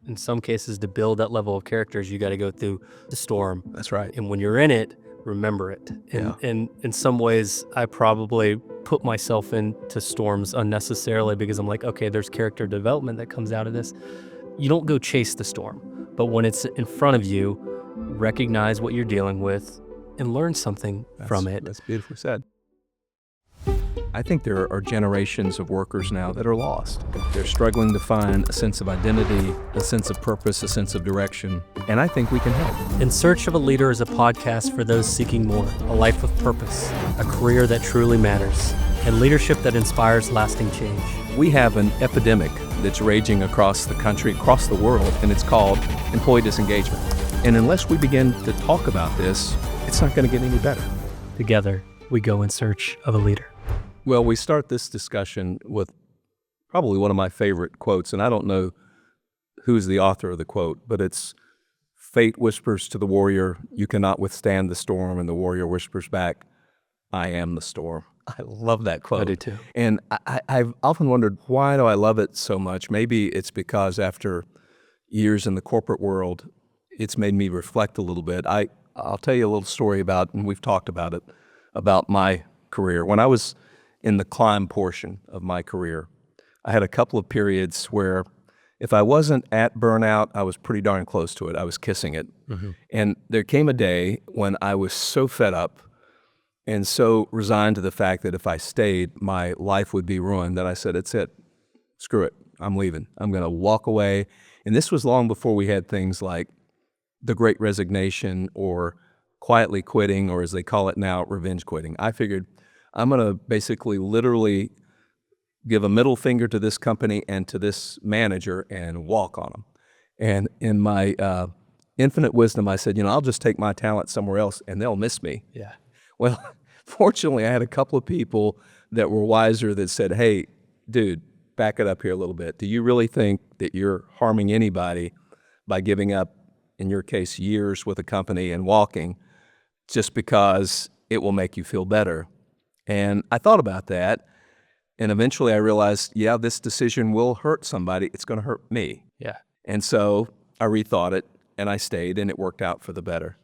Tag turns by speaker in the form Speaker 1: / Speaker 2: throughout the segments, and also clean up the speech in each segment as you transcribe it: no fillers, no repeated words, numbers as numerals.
Speaker 1: in some cases, to build that level of characters, you got to go through the storm.
Speaker 2: That's right.
Speaker 1: And when you're in it, remember it. And in some ways, I probably put myself into storms unnecessarily because I'm like, okay, there's character development that comes out of this. You don't go chase the storm, but when it's in front of you, recognize what you're dealing with and learn something from it.
Speaker 2: That's beautifully said. I think there are generations of workers now that are lost. They're struggling to find a sense of identity, a sense of purpose, a sense of direction, and I think we can help.
Speaker 1: In Search of a Leader is a podcast for those seeking more, a life of purpose, a career that truly matters, and leadership that inspires lasting change.
Speaker 2: We have an epidemic that's raging across the country, across the world, and it's called employee disengagement. And unless we begin to talk about this, it's not going to get any better.
Speaker 1: Together, we go in search of a leader.
Speaker 2: Well, we start this discussion with probably one of my favorite quotes, and I don't know who's the author of the quote, but it's, "Fate whispers to the warrior, you cannot withstand the storm," and the warrior whispers back, "I am the storm." I love that quote.
Speaker 1: I do too.
Speaker 2: And I've often wondered, why do I love it so much? Maybe it's because after years in the corporate world, it's made me reflect a little bit. I'll tell you a little story about, and we've talked about it, about my career. When I was in the climb portion of my career, I had a couple of periods where if I wasn't at burnout, I was pretty darn close to it. I was kissing it. Mm-hmm. And there came a day when I was so fed up and so resigned to the fact that if I stayed, my life would be ruined, that I said, it's it. Screw it. I'm leaving. I'm going to walk away. And this was long before we had things like the Great Resignation or quietly quitting, or as they call it now, revenge quitting. I figured I'm going to basically literally give a middle finger to this company and to this manager and walk on them. And in my infinite wisdom, I said, I'll just take my talent somewhere else and they'll miss me.
Speaker 1: Yeah.
Speaker 2: Well, fortunately, I had a couple of people that were wiser that said, hey, dude, back it up here a little bit. Do you really think that you're harming anybody by giving up, in your case, years with a company and walking just because it will make you feel better? And I thought about that, and eventually I realized, yeah, this decision will hurt somebody. It's going to hurt me.
Speaker 1: Yeah.
Speaker 2: And so I rethought it, and I stayed, and it worked out for the better.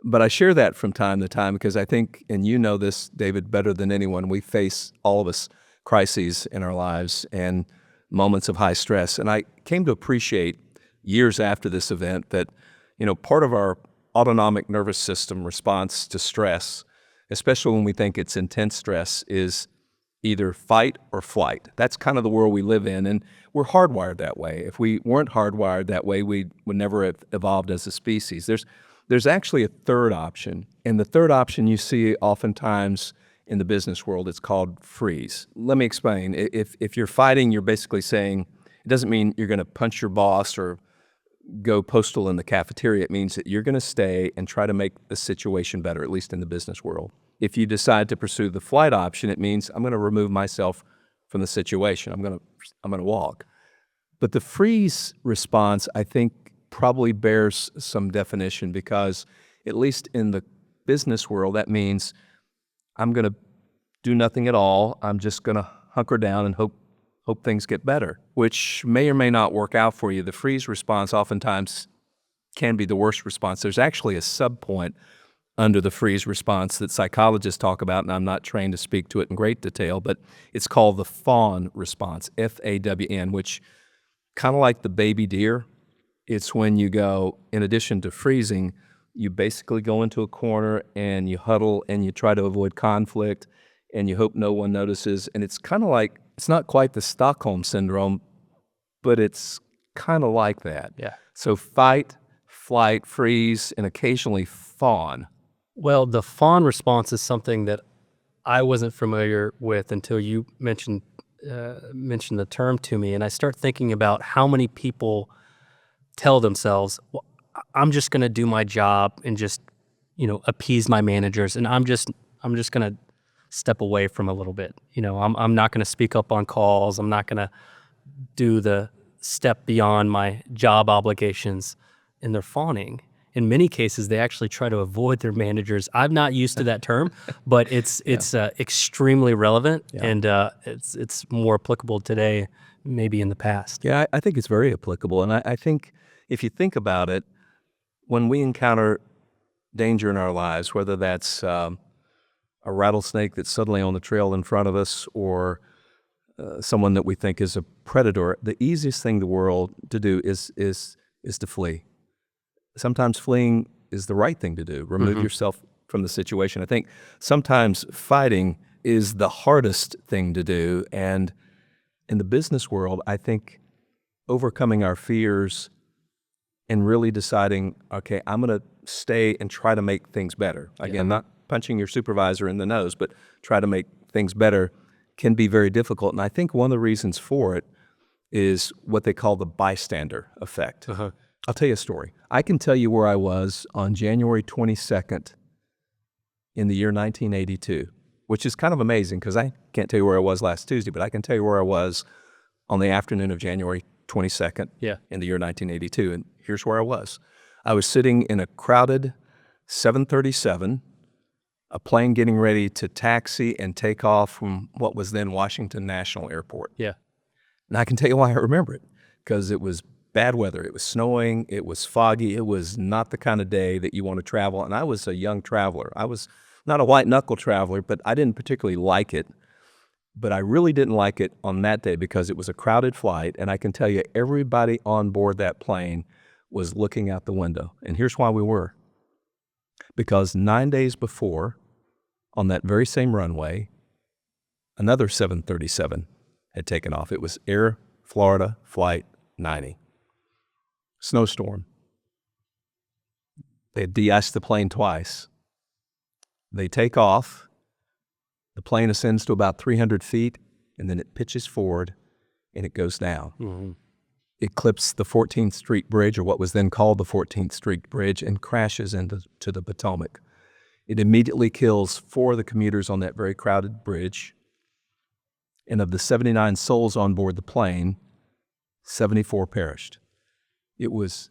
Speaker 2: But I share that from time to time because I think, and you know this, David, better than anyone, we face, all of us, crises in our lives and moments of high stress. And I came to appreciate years after this event that, part of our autonomic nervous system response to stress, especially when we think it's intense stress, is either fight or flight. That's kind of the world we live in, and we're hardwired that way. If we weren't hardwired that way, we would never have evolved as a species. There's actually a third option, and the third option you see oftentimes in the business world. It's called freeze. Let me explain. If you're fighting, you're basically saying, it doesn't mean you're going to punch your boss or go postal in the cafeteria. It means that you're going to stay and try to make the situation better, at least in the business world. If you decide to pursue the flight option, it means I'm going to remove myself from the situation. I'm going to walk. But the freeze response, I think, probably bears some definition because, at least in the business world, that means I'm going to do nothing at all. I'm just going to hunker down and hope things get better, which may or may not work out for you. The freeze response oftentimes can be the worst response. There's actually a sub-point under the freeze response that psychologists talk about, and I'm not trained to speak to it in great detail, but it's called the Fawn response, F-A-W-N, which kind of like the baby deer. It's when you go, in addition to freezing, you basically go into a corner and you huddle and you try to avoid conflict and you hope no one notices. And it's kind of like, it's not quite the Stockholm syndrome, but it's kind of like that.
Speaker 1: Yeah.
Speaker 2: So fight, flight, freeze, and occasionally fawn.
Speaker 1: Well, the fawn response is something that I wasn't familiar with until you mentioned the term to me. And I start thinking about how many people tell themselves, well, I'm just going to do my job and just, appease my managers. And I'm just going to step away from a little bit. I'm not going to speak up on calls. I'm not going to do the step beyond my job obligations. And they're fawning. In many cases, they actually try to avoid their managers. I'm not used to that term, but it's extremely relevant, and it's more applicable today maybe in the past.
Speaker 2: Yeah, I think it's very applicable. And I think if you think about it, when we encounter danger in our lives, whether that's a rattlesnake that's suddenly on the trail in front of us or someone that we think is a predator, the easiest thing in the world to do is to flee. Sometimes fleeing is the right thing to do. Remove yourself from the situation. I think sometimes fighting is the hardest thing to do. And in the business world, I think overcoming our fears and really deciding, okay, I'm going to stay and try to make things better. Again, not punching your supervisor in the nose, but try to make things better can be very difficult. And I think one of the reasons for it is what they call the bystander effect. I'll tell you a story. I can tell you where I was on January 22nd in the year 1982, which is kind of amazing because I can't tell you where I was last Tuesday, but I can tell you where I was on the afternoon of January 22nd in the year 1982. And here's where I was. I was sitting in a crowded 737, a plane getting ready to taxi and take off from what was then Washington National Airport.
Speaker 1: Yeah.
Speaker 2: And I can tell you why I remember it, because it was bad weather. It was snowing. It was foggy. It was not the kind of day that you want to travel. And I was a young traveler. I was not a white-knuckle traveler, but I didn't particularly like it. But I really didn't like it on that day because it was a crowded flight. And I can tell you, everybody on board that plane was looking out the window. And here's why we were. Because 9 days before, on that very same runway, another 737 had taken off. It was Air Florida Flight 90. Snowstorm. They had de-iced the plane twice. They take off. The plane ascends to about 300 feet, and then it pitches forward, and it goes down. It clips the 14th Street Bridge, or what was then called the 14th Street Bridge, and crashes into the Potomac. It immediately kills 4 of the commuters on that very crowded bridge. And of the 79 souls on board the plane, 74 perished. It was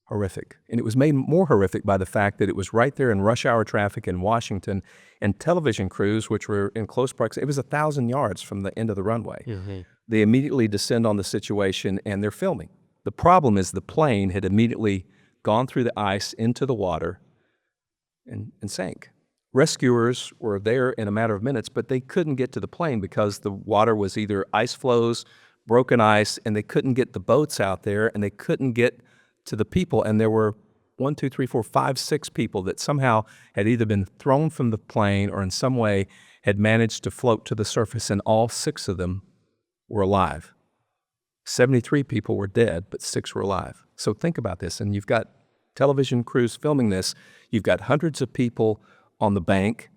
Speaker 2: horrific. And it was made more horrific by the fact that it was right there in rush hour traffic in Washington, and television crews, which were in close proximity, it was 1,000 yards from the end of the runway. They immediately descend on the situation, and they're filming. The problem is the plane had immediately gone through the ice into the water and sank. Rescuers were there in a matter of minutes, but they couldn't get to the plane because the water was either ice flows, broken ice, and they couldn't get the boats out there, and they couldn't get to the people. And there were 1, 2, 3, 4, 5, 6 people that somehow had either been thrown from the plane or in some way had managed to float to the surface, and all 6 of them were alive. 73 people were dead, but 6 were alive. So think about this, and you've got television crews filming this. You've got hundreds of people on the bank,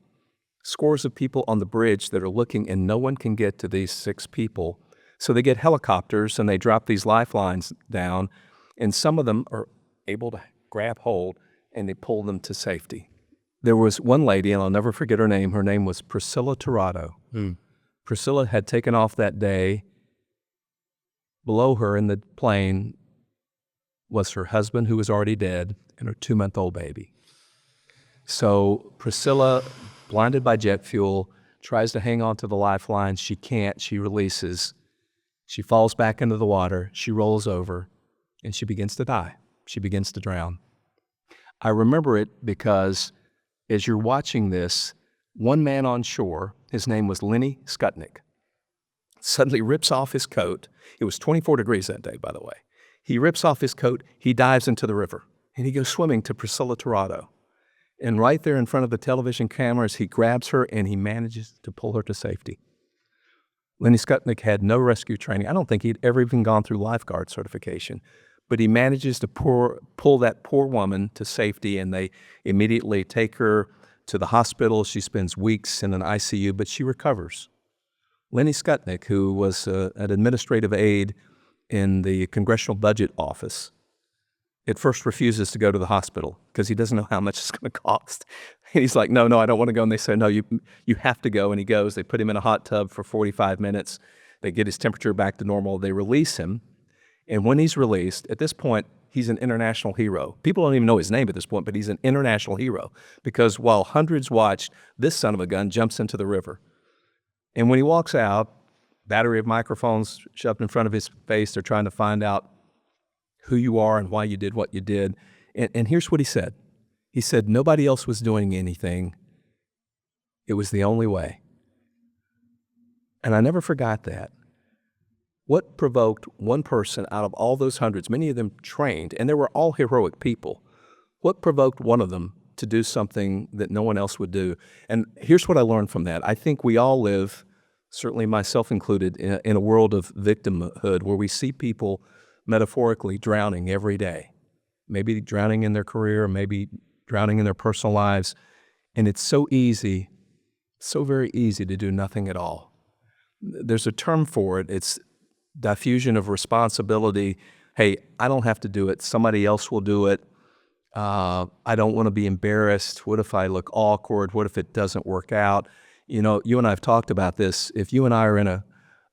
Speaker 2: scores of people on the bridge that are looking, and no one can get to these 6 people. So they get helicopters, and they drop these lifelines down, and some of them are able to grab hold, and they pull them to safety. There was one lady, and I'll never forget her name. Her name was Priscilla Tirado. Priscilla had taken off that day. Below her in the plane was her husband, who was already dead, and her 2-month-old baby. So Priscilla, blinded by jet fuel, tries to hang on to the lifeline. She can't. She releases. She falls back into the water. She rolls over, and she begins to die. She begins to drown. I remember it because as you're watching this, one man on shore, his name was Lenny Skutnik, suddenly rips off his coat. It was 24 degrees that day, by the way. He rips off his coat, he dives into the river, and he goes swimming to Priscilla Tirado. And right there in front of the television cameras, he grabs her and he manages to pull her to safety. Lenny Skutnik had no rescue training. I don't think he'd ever even gone through lifeguard certification. But he manages to pull that poor woman to safety, and they immediately take her to the hospital. She spends weeks in an ICU, but she recovers. Lenny Skutnik, who was an administrative aide in the Congressional Budget Office, at first refuses to go to the hospital because he doesn't know how much it's going to cost. And he's like, no, I don't want to go. And they say, no, you have to go. And he goes. They put him in a hot tub for 45 minutes. They get his temperature back to normal. They release him. And when he's released, at this point, he's an international hero. People don't even know his name at this point, but he's an international hero because while hundreds watched, this son of a gun jumps into the river. And when he walks out, battery of microphones shoved in front of his face. They're trying to find out who you are and why you did what you did. And here's what he said. He said, nobody else was doing anything. It was the only way. And I never forgot that. What provoked one person out of all those hundreds, many of them trained, and they were all heroic people, what provoked one of them to do something that no one else would do? And here's what I learned from that. I think we all live, certainly myself included, in a world of victimhood where we see people metaphorically drowning every day, maybe drowning in their career, maybe drowning in their personal lives. And it's so easy, so very easy to do nothing at all. There's a term for it. It's diffusion of responsibility. Hey, I don't have to do it. Somebody else will do it. I don't want to be embarrassed. What if I look awkward? What if it doesn't work out? You know, you and I have talked about this. If you and I are in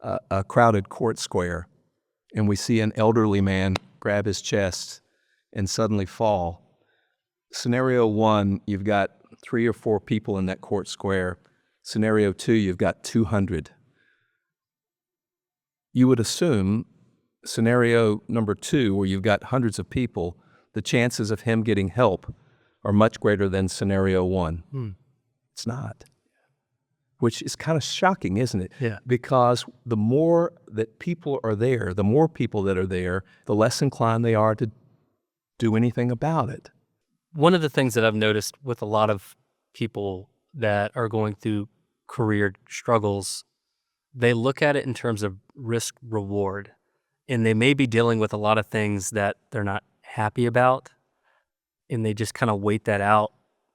Speaker 2: a crowded court square and we see an elderly man grab his chest and suddenly fall, scenario one, you've got 3 or 4 people in that court square. Scenario two, you've got 200. You would assume scenario number 2, where you've got hundreds of people, the chances of him getting help are much greater than scenario 1. It's not, which is kind of shocking, isn't it?
Speaker 1: Yeah.
Speaker 2: Because the more that people are there, the more people that are there, the less inclined they are to do anything about it.
Speaker 1: One of the things that I've noticed with a lot of people that are going through career struggles, they look at it in terms of risk reward, and they may be dealing with a lot of things that they're not happy about, and they just kind of wait that out,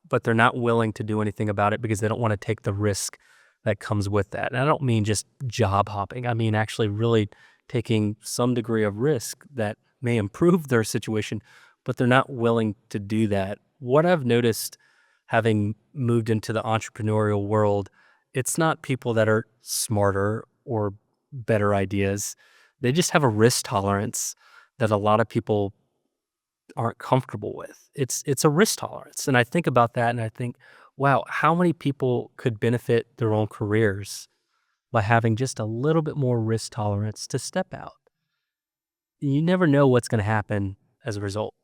Speaker 1: but they're not willing to do anything about it because they don't want to take the risk that comes with that. And I don't mean just job hopping. I mean actually really taking some degree of risk that may improve their situation, but they're not willing to do that. What I've noticed having moved into the entrepreneurial world, it's not people that are smarter or better ideas. They just have a risk tolerance that a lot of people aren't comfortable with. It's a risk tolerance. And I think about that and I think, wow, how many people could benefit their own careers by having just a little bit more risk tolerance to step out? You never know what's going to happen as a result.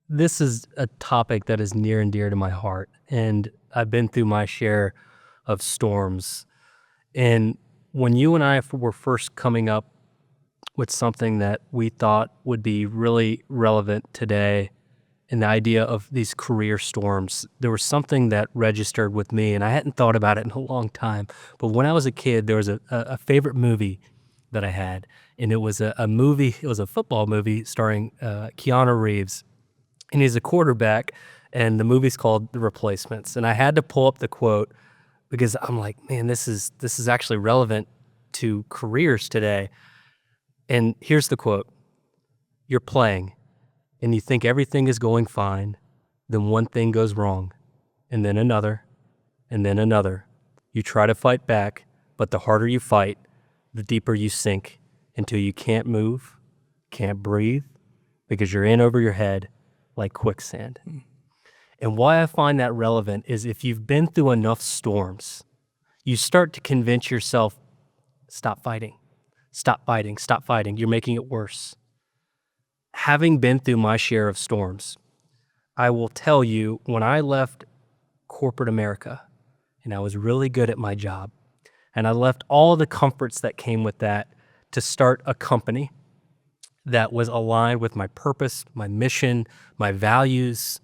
Speaker 1: This is a topic that is near and dear to my heart, and I've been through my share of storms. And when you and I were first coming up with something that we thought would be really relevant today, and the idea of these career storms, there was something that registered with me, and I hadn't thought about it in a long time. But when I was a kid, there was a favorite movie that I had, and it was a movie, it was a football movie starring Keanu Reeves, and he's a quarterback, and the movie's called The Replacements. And I had to pull up the quote because I'm like, man, this is actually relevant to careers today. And here's the quote. You're playing, and you think everything is going fine, then one thing goes wrong, and then another, and then another. You try to fight back, but the harder you fight, the deeper you sink until you can't move, can't breathe, because you're in over your head like quicksand. And why I find that relevant is if you've been through enough storms, you start to convince yourself, stop fighting, stop fighting, stop fighting. You're making it worse. Having been through my share of storms, I will tell you, when I left corporate America and I was really good at my job, and I left all the comforts that came with that to start a company that was aligned with my purpose, my mission, my values,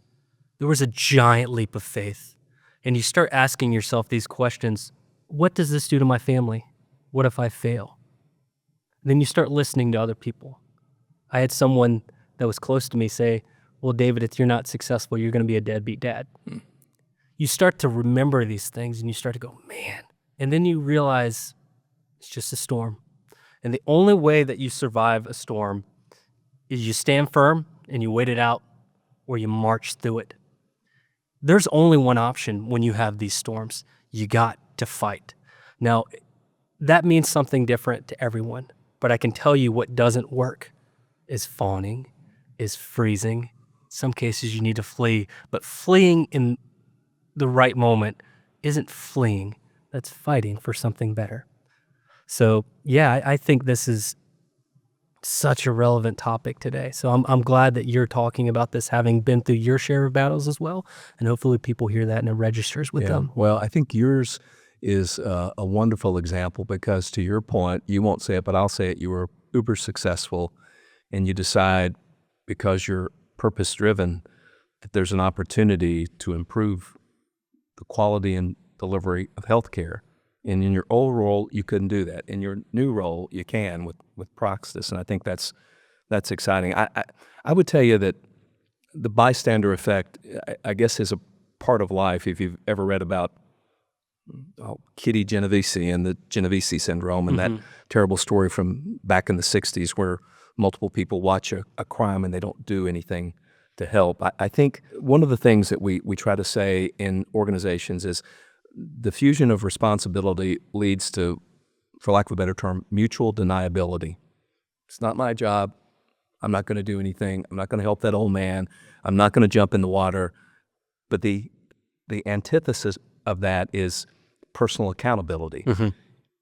Speaker 1: there was a giant leap of faith. And you start asking yourself these questions. What does this do to my family? What if I fail? Then you start listening to other people. I had someone that was close to me say, well, David, if you're not successful, you're going to be a deadbeat dad. You start to remember these things and you start to go, man. And then you realize it's just a storm. And the only way that you survive a storm is you stand firm and you wait it out, or you march through it. There's only one option when you have these storms. You got to fight. Now, that means something different to everyone, but I can tell you what doesn't work is fawning, is freezing. In some cases you need to flee, but fleeing in the right moment isn't fleeing. That's fighting for something better. So yeah, I think this is such a relevant topic today. So I'm glad that you're talking about this, having been through your share of battles as well, and hopefully people hear that and it registers with
Speaker 2: Yeah.
Speaker 1: them.
Speaker 2: Well, I think yours is a wonderful example because, to your point, you won't say it, but I'll say it. You were uber successful, and you decide because you're purpose driven that there's an opportunity to improve the quality and delivery of healthcare. And in your old role, you couldn't do that. In your new role, you can with Proxis, and I think that's exciting. I would tell you that the bystander effect, I guess, is a part of life. If you've ever read about Kitty Genovese and the Genovese syndrome and that terrible story from back in the 60s where multiple people watch a crime and they don't do anything to help. I think one of the things that we try to say in organizations is the fusion of responsibility leads to, for lack of a better term, mutual deniability. It's not my job. I'm not going to do anything. I'm not going to help that old man. I'm not going to jump in the water. But the antithesis of that is personal accountability.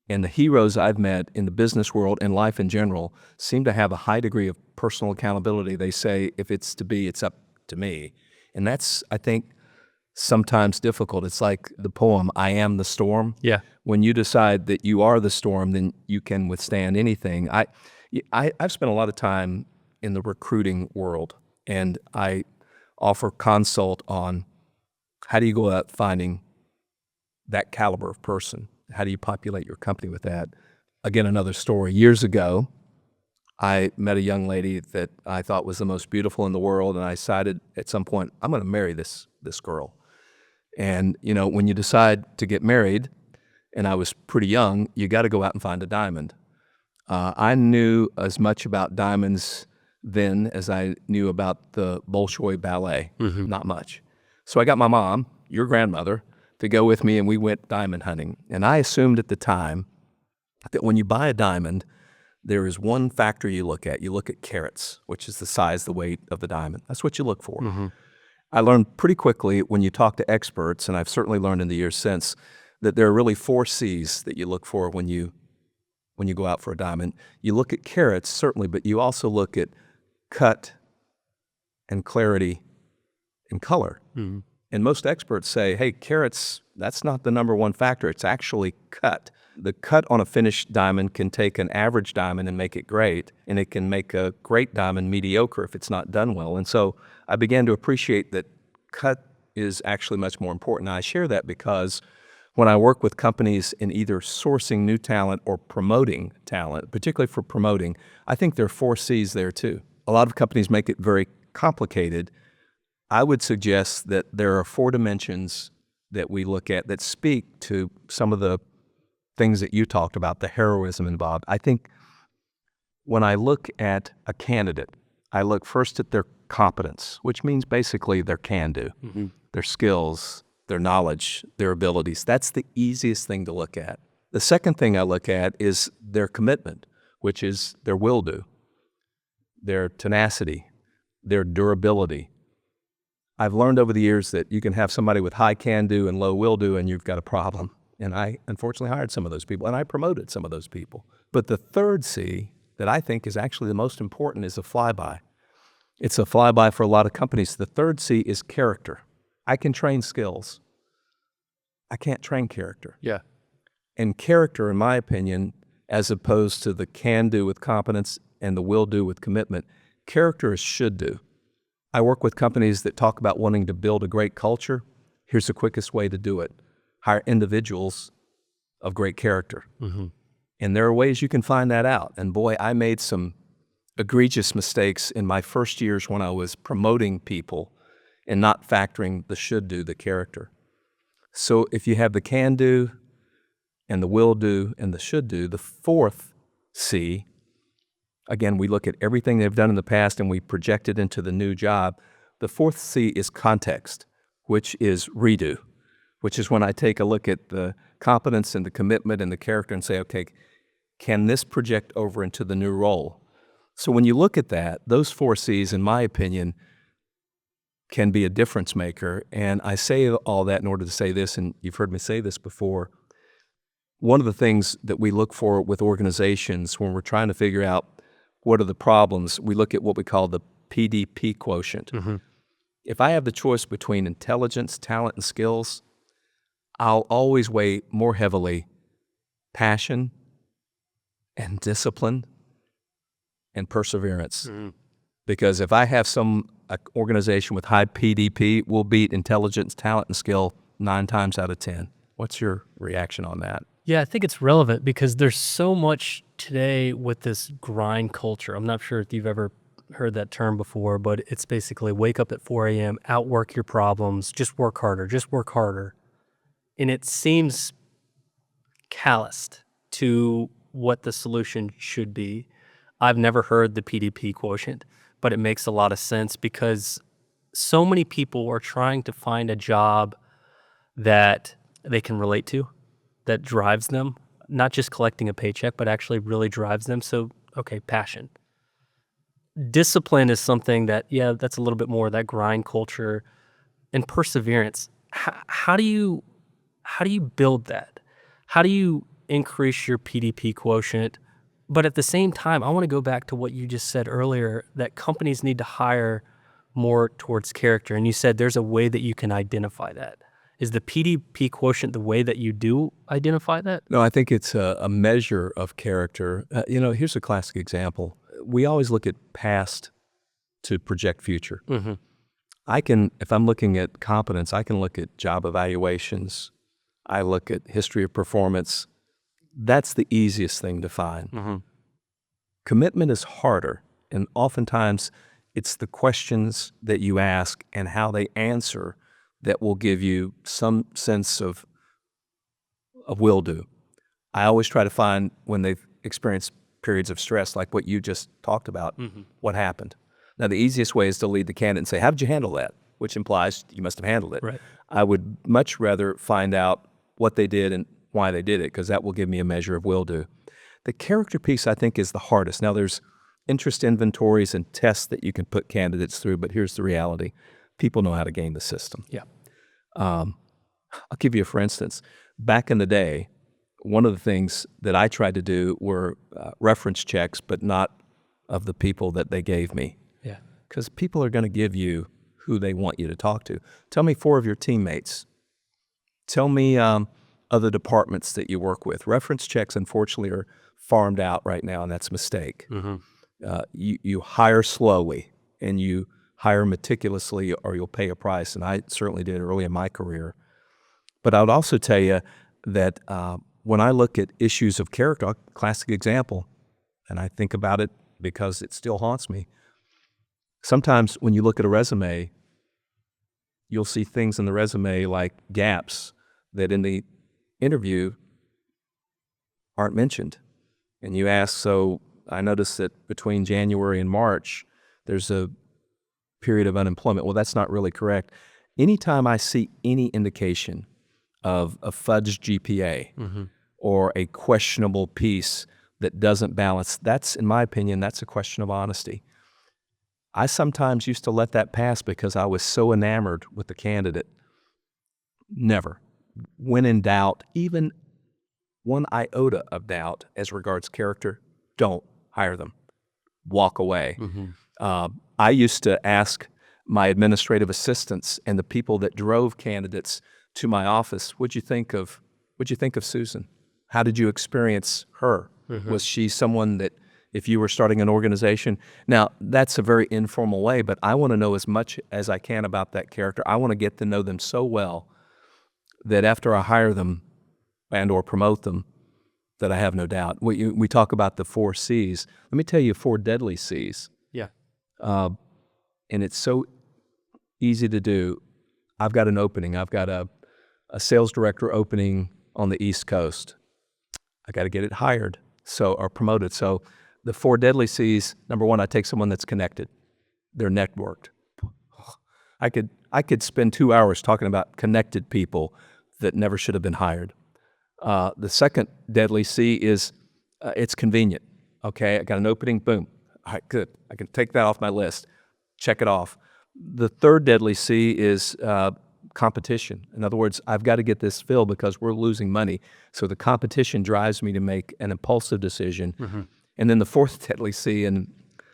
Speaker 2: And the heroes I've met in the business world and life in general seem to have a high degree of personal accountability. They say, if it's to be, it's up to me. And that's, I think, sometimes difficult. It's like the poem, I am the storm.
Speaker 1: Yeah.
Speaker 2: When you decide that you are the storm, then you can withstand anything. I've spent a lot of time in the recruiting world, and I offer consult on how do you go out finding that caliber of person? How do you populate your company with that? Again, another story. Years ago, I met a young lady that I thought was the most beautiful in the world, and I decided at some point, I'm going to marry this girl. And, you know, when you decide to get married, and I was pretty young, you got to go out and find a diamond. I knew as much about diamonds then as I knew about the Bolshoi Ballet, not much. So I got my mom, your grandmother, to go with me, and we went diamond hunting. And I assumed at the time that when you buy a diamond, there is one factor you look at. You look at carats, which is the size, the weight of the diamond. That's what you look for. I learned pretty quickly when you talk to experts, and I've certainly learned in the years since, that there are really 4 C's that you look for when you go out for a diamond. You look at carats, certainly, but you also look at cut and clarity and color. And most experts say, hey, carats, that's not the number one factor. It's actually cut. The cut on a finished diamond can take an average diamond and make it great, and it can make a great diamond mediocre if it's not done well. And so I began to appreciate that cut is actually much more important. I share that because when I work with companies in either sourcing new talent or promoting talent, particularly for promoting, I think there are 4 C's there too. A lot of companies make it very complicated. I would suggest that there are 4 dimensions that we look at that speak to some of the things that you talked about, the heroism involved. I think when I look at a candidate, I look first at their competence, which means basically their can-do, their skills, their knowledge, their abilities. That's the easiest thing to look at. The second thing I look at is their commitment, which is their will-do, their tenacity, their durability. I've learned over the years that you can have somebody with high can-do and low will-do, and you've got a problem. And I unfortunately hired some of those people, and I promoted some of those people. But the third C that I think is actually the most important is a flyby. It's a flyby for a lot of companies. The third C is character. I can train skills. I can't train character.
Speaker 1: Yeah.
Speaker 2: And character, in my opinion, as opposed to the can-do with competence and the will-do with commitment, character is should-do. I work with companies that talk about wanting to build a great culture. Here's the quickest way to do it. Hire individuals of great character. And there are ways you can find that out. And boy, I made some egregious mistakes in my first years when I was promoting people and not factoring the should-do, the character. So if you have the can-do and the will-do and the should-do, the fourth C, again, we look at everything they've done in the past and we project it into the new job. The fourth C is context, which is redo, which is when I take a look at the competence and the commitment and the character and say, okay, can this project over into the new role? So when you look at that, those 4 C's, in my opinion, can be a difference maker. And I say all that in order to say this, and you've heard me say this before, one of the things that we look for with organizations when we're trying to figure out what are the problems, we look at what we call the PDP quotient. If I have the choice between intelligence, talent, and skills, I'll always weigh more heavily passion and discipline and perseverance. Because if I have some organization with high PDP, will beat intelligence, talent, and skill 9 times out of 10. What's your reaction on that?
Speaker 1: Yeah, I think it's relevant because there's so much today with this grind culture. I'm not sure if you've ever heard that term before, but it's basically wake up at 4 a.m., outwork your problems, just work harder, just work harder. And it seems calloused to what the solution should be. I've never heard the PDP quotient, but it makes a lot of sense because so many people are trying to find a job that they can relate to, that drives them, not just collecting a paycheck, but actually really drives them. So, okay, passion. Discipline is something that, yeah, that's a little bit more of that grind culture, and perseverance. How do you build that? How do you increase your PDP quotient? But at the same time, I want to go back to what you just said earlier, that companies need to hire more towards character. And you said there's a way that you can identify that. Is the PDP quotient the way that you do identify that?
Speaker 2: No, I think it's a measure of character. Here's a classic example. We always look at past to project future. If I'm looking at competence, I can look at job evaluations. I look at history of performance. That's the easiest thing to find. Commitment is harder, and oftentimes it's the questions that you ask and how they answer that will give you some sense of will do. I always try to find when they've experienced periods of stress like what you just talked about, what happened. Now, the easiest way is to lead the candidate and say, how did you handle that? Which implies you must have handled it.
Speaker 1: Right.
Speaker 2: I would much rather find out what they did and why they did it, because that will give me a measure of will do. The character piece, I think, is the hardest. Now, there's interest inventories and tests that you can put candidates through, but here's the reality. People know how to game the system.
Speaker 1: Yeah.
Speaker 2: I'll give you a for instance. Back in the day, one of the things that I tried to do were reference checks, but not of the people that they gave me.
Speaker 1: Yeah.
Speaker 2: Because people are going to give you who they want you to talk to. Tell me 4 of your teammates. Tell me other departments that you work with. Reference checks, unfortunately, are farmed out right now, and that's a mistake. You hire slowly, and you hire meticulously, or you'll pay a price, and I certainly did early in my career. But I would also tell you that when I look at issues of character, a classic example, and I think about it because it still haunts me, sometimes when you look at a resume, you'll see things in the resume like gaps that in the interview aren't mentioned. And you ask, so I noticed that between January and March, there's a period of unemployment. Well, that's not really correct. Anytime I see any indication of a fudged GPA or a questionable piece that doesn't balance, that's, in my opinion, that's a question of honesty. I sometimes used to let that pass because I was so enamored with the candidate. Never. When in doubt, even one iota of doubt as regards character, don't hire them. Walk away. I used to ask my administrative assistants and the people that drove candidates to my office, what'd you think of Susan? How did you experience her? Was she someone that, if you were starting an organization? Now, that's a very informal way, but I want to know as much as I can about that character. I want to get to know them so well that after I hire them and or promote them, that I have no doubt. We talk about the 4 C's. Let me tell you 4 deadly C's.
Speaker 1: Yeah.
Speaker 2: And it's so easy to do. I've got an opening. I've got a sales director opening on the East Coast. I got to get it hired or promoted. So the 4 deadly C's, number 1, I take someone that's connected. They're networked. I could spend 2 hours talking about connected people that never should have been hired. The second deadly C is it's convenient. Okay, I got an opening, boom. All right, good. I can take that off my list. Check it off. The third deadly C is competition. In other words, I've got to get this filled because we're losing money. So the competition drives me to make an impulsive decision. And then the fourth deadly C, and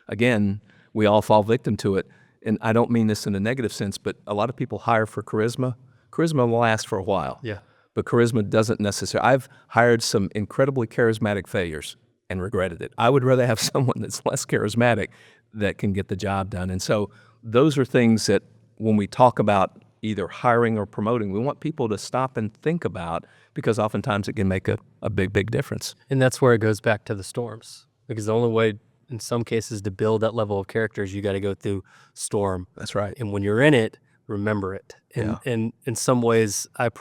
Speaker 2: again, we all fall victim to it. And I don't mean this in a negative sense, but a lot of people hire for charisma. Charisma will last for a while.
Speaker 1: Yeah.
Speaker 2: But charisma doesn't necessarily. I've hired some incredibly charismatic failures and regretted it. I would rather have someone that's less charismatic that can get the job done. And so those are things that when we talk about either hiring or promoting, we want people to stop and think about, because oftentimes it can make a big, big difference.
Speaker 1: And that's where it goes back to the storms, because the only way in some cases to build that level of character is you got to go through storm.
Speaker 2: That's right.
Speaker 1: And when you're in it, remember it. And in some ways, I've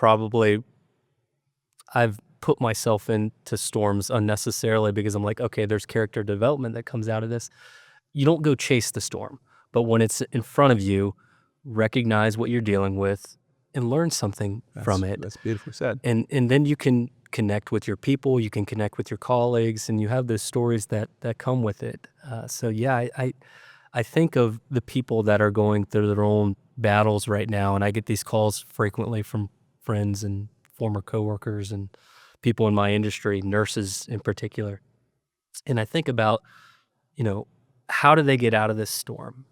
Speaker 1: put myself into storms unnecessarily, because I'm like, okay, there's character development that comes out of this. You don't go chase the storm, but when it's in front of you, recognize what you're dealing with and learn something from it.
Speaker 2: That's beautifully said.
Speaker 1: And then you can connect with your people, you can connect with your colleagues, and you have those stories that come with it. So yeah, I think of the people that are going through their own battles right now, and I get these calls frequently from friends and former coworkers and people in my industry, nurses in particular. And I think about, how do they get out of this storm?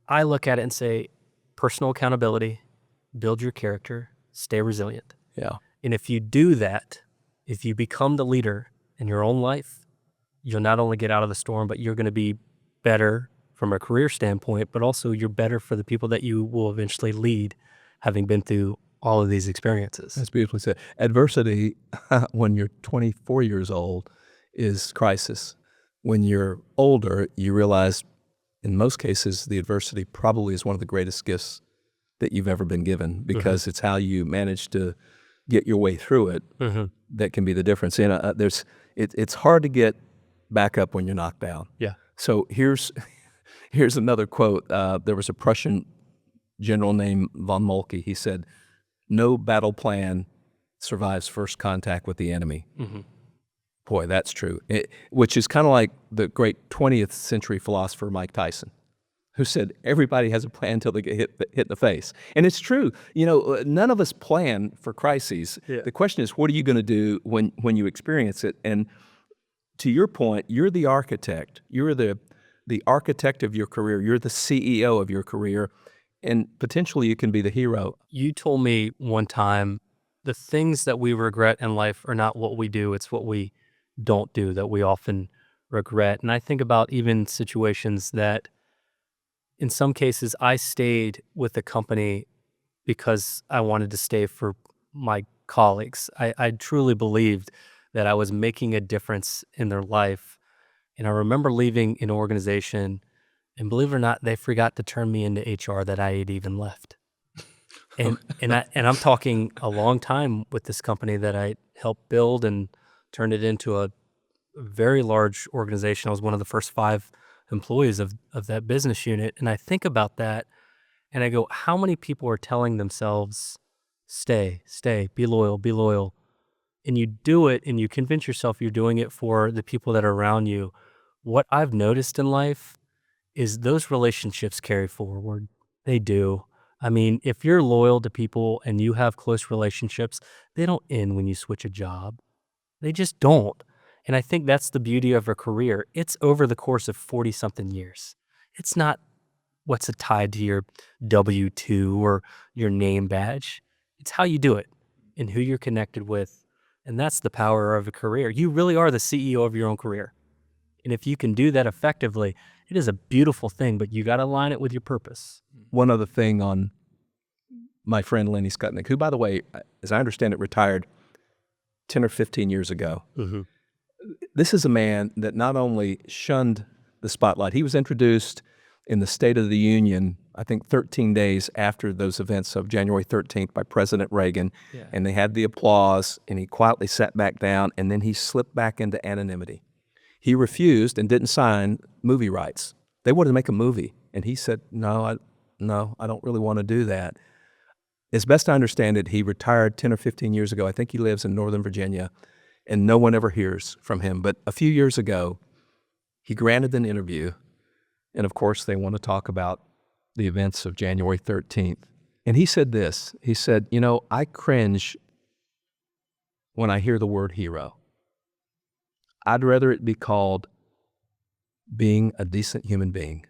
Speaker 1: I look at it and say, personal accountability, build your character, stay resilient.
Speaker 2: Yeah.
Speaker 1: And if you do that, if you become the leader in your own life, you'll not only get out of the storm, but you're going to be better from a career standpoint, but also you're better for the people that you will eventually lead, having been through all of these experiences.
Speaker 2: That's beautifully said. Adversity, when you're 24 years old, is crisis. When you're older, you realize, in most cases, the adversity probably is one of the greatest gifts that you've ever been given, because it's how you manage to get your way through it that can be the difference. And it's hard to get back up when you're knocked down.
Speaker 1: Yeah.
Speaker 2: So here's another quote. There was a Prussian general named von Moltke. He said, "No battle plan survives first contact with the enemy." Boy, that's true. Which is kind of like the great 20th century philosopher Mike Tyson, who said everybody has a plan until they get hit in the face. And it's true. None of us plan for crises.
Speaker 1: Yeah.
Speaker 2: The question is, what are you going to do when you experience it? And to your point, you're the architect. You're the architect of your career. You're the CEO of your career. And potentially you can be the hero.
Speaker 1: You told me one time, the things that we regret in life are not what we do, it's what we don't do that we often regret. And I think about even situations that in some cases I stayed with the company because I wanted to stay for my colleagues. I truly believed that I was making a difference in their life. And I remember leaving an organization, and believe it or not, they forgot to turn me into HR that I had even left. And I'm talking a long time with this company that I helped build and turned it into a very large organization. I was one of the first 5 employees of that business unit. And I think about that and I go, how many people are telling themselves, stay, be loyal. And you do it and you convince yourself you're doing it for the people that are around you. What I've noticed in life is those relationships carry forward. They do. I mean, if you're loyal to people and you have close relationships, they don't end when you switch a job. They just don't. And I think that's the beauty of a career. It's over the course of 40-something years. It's not what's tied to your W-2 or your name badge. It's how you do it and who you're connected with. And that's the power of a career. You really are the CEO of your own career. And if you can do that effectively, it is a beautiful thing, but you got to align it with your purpose.
Speaker 2: One other thing on my friend Lenny Skutnik, who, by the way, as I understand it, retired 10 or 15 years ago. This is a man that not only shunned the spotlight, he was introduced in the State of the Union, I think 13 days after those events of January 13th by President Reagan, and they had the applause, and he quietly sat back down, and then he slipped back into anonymity. He refused and didn't sign movie rights. They wanted to make a movie, and he said, no, I don't really want to do that. As best I understand it, he retired 10 or 15 years ago. I think he lives in Northern Virginia, and no one ever hears from him. But a few years ago, he granted an interview, and of course, they want to talk about the events of January 13th. And he said this. He said, you know, I cringe when I hear the word hero. I'd rather it be called being a decent human being.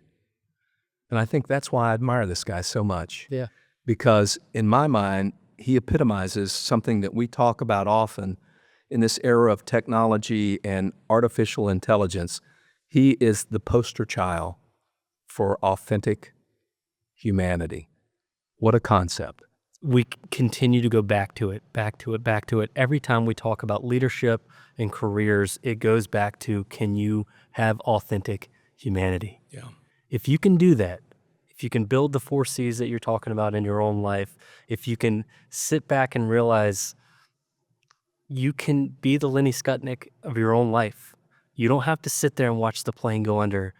Speaker 2: And I think that's why I admire this guy so much.
Speaker 1: Yeah.
Speaker 2: Because in my mind, he epitomizes something that we talk about often in this era of technology and artificial intelligence. He is the poster child for authentic humanity. What a concept.
Speaker 1: We continue to go back to it, back to it, back to it. Every time we talk about leadership and careers, it goes back to, can you have authentic humanity?
Speaker 2: Yeah.
Speaker 1: If you can do that, if you can build the 4 C's that you're talking about in your own life, if you can sit back and realize you can be the Lenny Skutnik of your own life. You don't have to sit there and watch the plane go under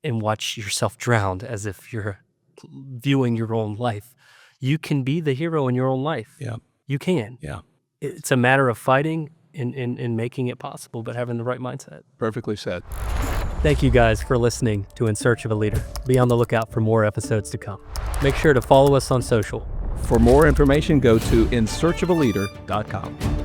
Speaker 1: and watch yourself drown as if you're viewing your own life. You can be the hero in your own life.
Speaker 2: Yeah.
Speaker 1: You can.
Speaker 2: Yeah.
Speaker 1: It's a matter of fighting and making it possible, but having the right mindset.
Speaker 2: Perfectly said.
Speaker 1: Thank you guys for listening to In Search of a Leader. Be on the lookout for more episodes to come. Make sure to follow us on social.
Speaker 2: For more information, go to insearchofaleader.com.